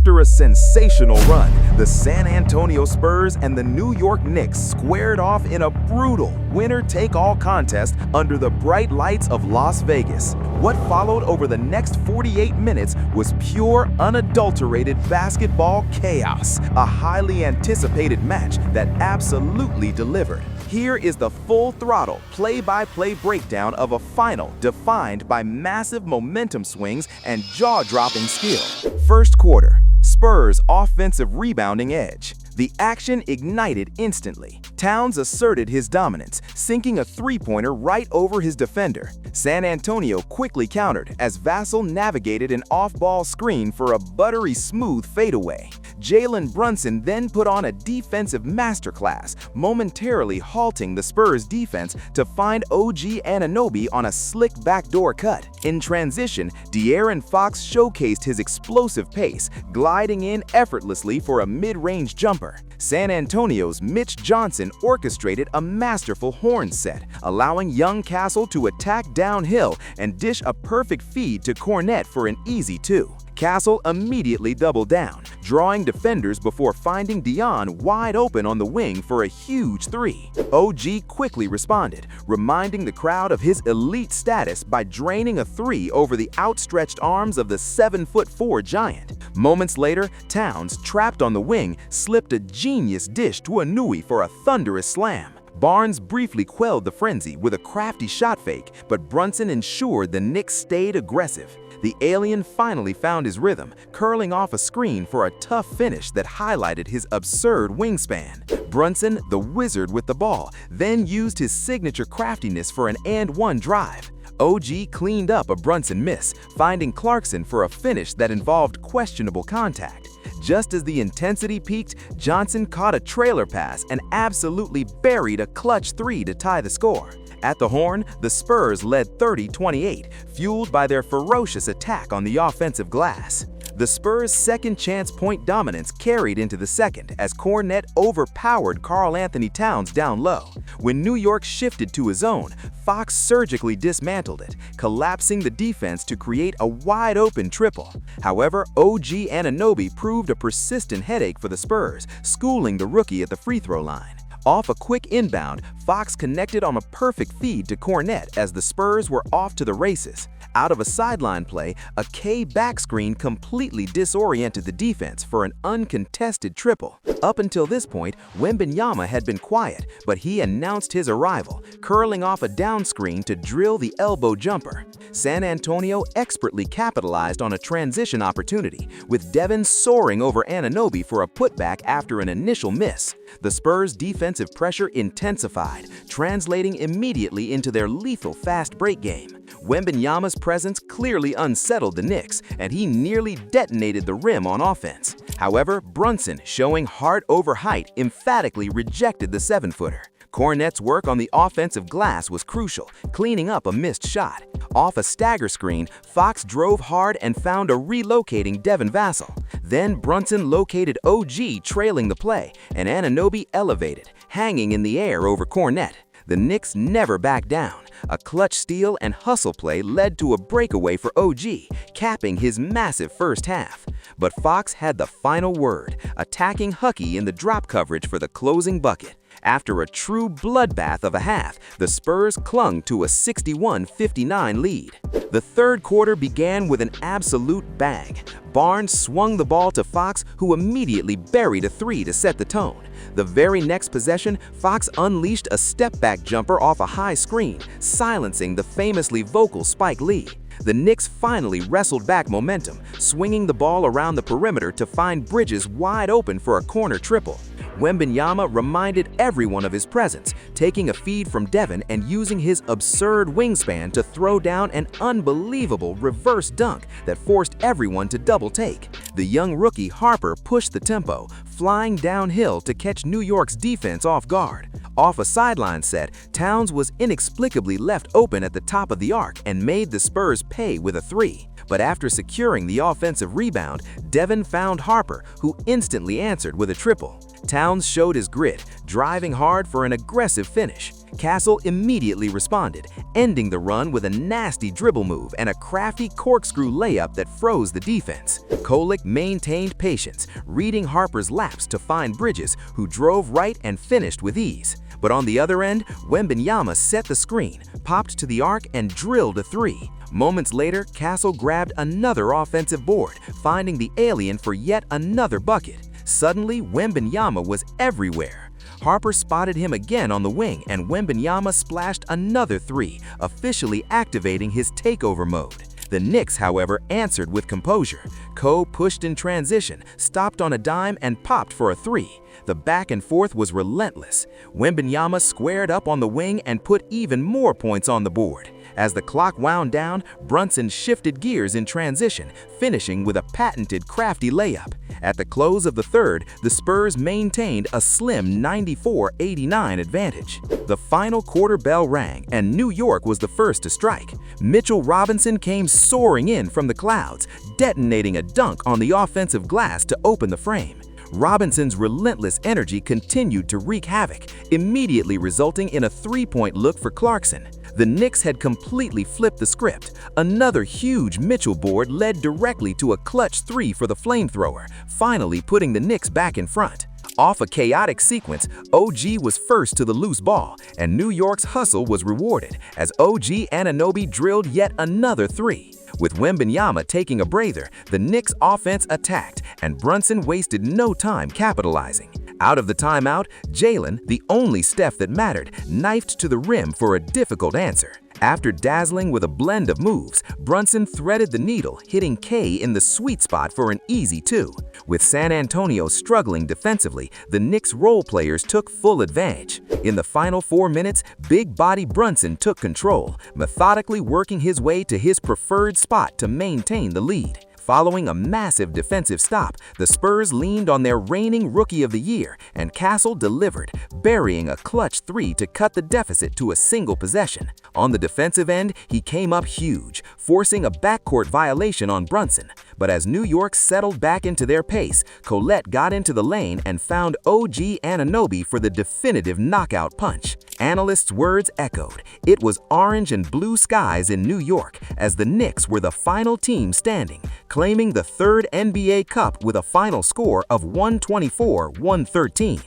After a sensational run, the San Antonio Spurs and the New York Knicks squared off in a brutal winner-take-all contest under the bright lights of Las Vegas. What followed over the next 48 minutes was pure, unadulterated basketball chaos, a highly anticipated match that absolutely delivered. Here is the full-throttle, play-by-play breakdown of a final defined by massive momentum swings and jaw-dropping skill. First quarter, Spurs' offensive rebounding edge. The action ignited instantly. Towns asserted his dominance, sinking a three-pointer right over his defender. San Antonio quickly countered as Vassell navigated an off-ball screen for a buttery smooth fadeaway. Jalen Brunson then put on a defensive masterclass, momentarily halting the Spurs' defense to find OG Anunoby on a slick backdoor cut. In transition, De'Aaron Fox showcased his explosive pace, gliding in effortlessly for a mid-range jumper. San Antonio's Mitch Johnson orchestrated a masterful horn set, allowing young Castle to attack downhill and dish a perfect feed to Kornet for an easy 2. Castle immediately doubled down, drawing defenders before finding Dion wide open on the wing for a huge 3. OG quickly responded, reminding the crowd of his elite status by draining a 3 over the outstretched arms of the 7'4" giant. Moments later, Towns, trapped on the wing, slipped a genius dish to Anunoby for a thunderous slam. Barnes briefly quelled the frenzy with a crafty shot fake, but Brunson ensured the Knicks stayed aggressive. The alien finally found his rhythm, curling off a screen for a tough finish that highlighted his absurd wingspan. Brunson, the wizard with the ball, then used his signature craftiness for an and-one drive. OG cleaned up a Brunson miss, finding Clarkson for a finish that involved questionable contact. Just as the intensity peaked, Johnson caught a trailer pass and absolutely buried a clutch 3 to tie the score. At the horn, the Spurs led 30-28, fueled by their ferocious attack on the offensive glass. The Spurs' second-chance point dominance carried into the second as Kornet overpowered Karl-Anthony Towns down low. When New York shifted to his own, Fox surgically dismantled it, collapsing the defense to create a wide-open triple. However, OG Anunoby proved a persistent headache for the Spurs, schooling the rookie at the free-throw line. Off a quick inbound, Fox connected on a perfect feed to Kornet as the Spurs were off to the races. Out of a sideline play, a K back screen completely disoriented the defense for an uncontested triple. Up until this point, Wembanyama had been quiet, but he announced his arrival, curling off a down screen to drill the elbow jumper. San Antonio expertly capitalized on a transition opportunity, with Devin soaring over Anunoby for a putback after an initial miss. The Spurs' defensive pressure intensified, translating immediately into their lethal fast break game. Wembanyama's presence clearly unsettled the Knicks, and he nearly detonated the rim on offense. However, Brunson, showing heart over height, emphatically rejected the 7-footer. Kornet's work on the offensive glass was crucial, cleaning up a missed shot. Off a stagger screen, Fox drove hard and found a relocating Devin Vassell. Then Brunson located OG trailing the play, and Anunoby elevated, hanging in the air over Kornet. The Knicks never backed down. A clutch steal and hustle play led to a breakaway for OG, capping his massive first half. But Fox had the final word, attacking Hucky in the drop coverage for the closing bucket. After a true bloodbath of a half, the Spurs clung to a 61-59 lead. The third quarter began with an absolute bang. Barnes swung the ball to Fox, who immediately buried a 3 to set the tone. The very next possession, Fox unleashed a step-back jumper off a high screen, silencing the famously vocal Spike Lee. The Knicks finally wrestled back momentum, swinging the ball around the perimeter to find Bridges wide open for a corner triple. Wembanyama reminded everyone of his presence, taking a feed from Devin and using his absurd wingspan to throw down an unbelievable reverse dunk that forced everyone to double take. The young rookie Harper pushed the tempo, flying downhill to catch New York's defense off guard. Off a sideline set, Towns was inexplicably left open at the top of the arc and made the Spurs pay with a 3. But after securing the offensive rebound, Devin found Harper, who instantly answered with a triple. Towns showed his grit, driving hard for an aggressive finish. Castle immediately responded, ending the run with a nasty dribble move and a crafty corkscrew layup that froze the defense. Kolek maintained patience, reading Harper's lapse to find Bridges, who drove right and finished with ease. But on the other end, Wembanyama set the screen, popped to the arc, and drilled a three. Moments later, Castle grabbed another offensive board, finding the alien for yet another bucket. Suddenly, Wembanyama was everywhere. Harper spotted him again on the wing, and Wembanyama splashed another three, officially activating his takeover mode. The Knicks, however, answered with composure. Ko pushed in transition, stopped on a dime, and popped for a three. The back and forth was relentless. Wembanyama squared up on the wing and put even more points on the board. As the clock wound down, Brunson shifted gears in transition, finishing with a patented crafty layup. At the close of the third, the Spurs maintained a slim 94-89 advantage. The final quarter bell rang, and New York was the first to strike. Mitchell Robinson came soaring in from the clouds, detonating a dunk on the offensive glass to open the frame. Robinson's relentless energy continued to wreak havoc, immediately resulting in a three-point look for Clarkson. The Knicks had completely flipped the script. Another huge Mitchell board led directly to a clutch three for the flamethrower, finally putting the Knicks back in front. Off a chaotic sequence, OG was first to the loose ball, and New York's hustle was rewarded as OG Anunoby drilled yet another three. With Wembanyama taking a breather, the Knicks' offense attacked, and Brunson wasted no time capitalizing. Out of the timeout, Jalen, the only Steph that mattered, knifed to the rim for a difficult answer. After dazzling with a blend of moves, Brunson threaded the needle, hitting K in the sweet spot for an easy two. With San Antonio struggling defensively, the Knicks role players took full advantage. In the final 4 minutes, big body Brunson took control, methodically working his way to his preferred spot to maintain the lead. Following a massive defensive stop, the Spurs leaned on their reigning Rookie of the Year, and Castle delivered, burying a clutch three to cut the deficit to a single possession. On the defensive end, he came up huge, forcing a backcourt violation on Brunson. But as New York settled back into their pace, Colette got into the lane and found OG Anunoby for the definitive knockout punch. Analysts' words echoed. It was orange and blue skies in New York as the Knicks were the final team standing, claiming the third NBA Cup with a final score of 124-113.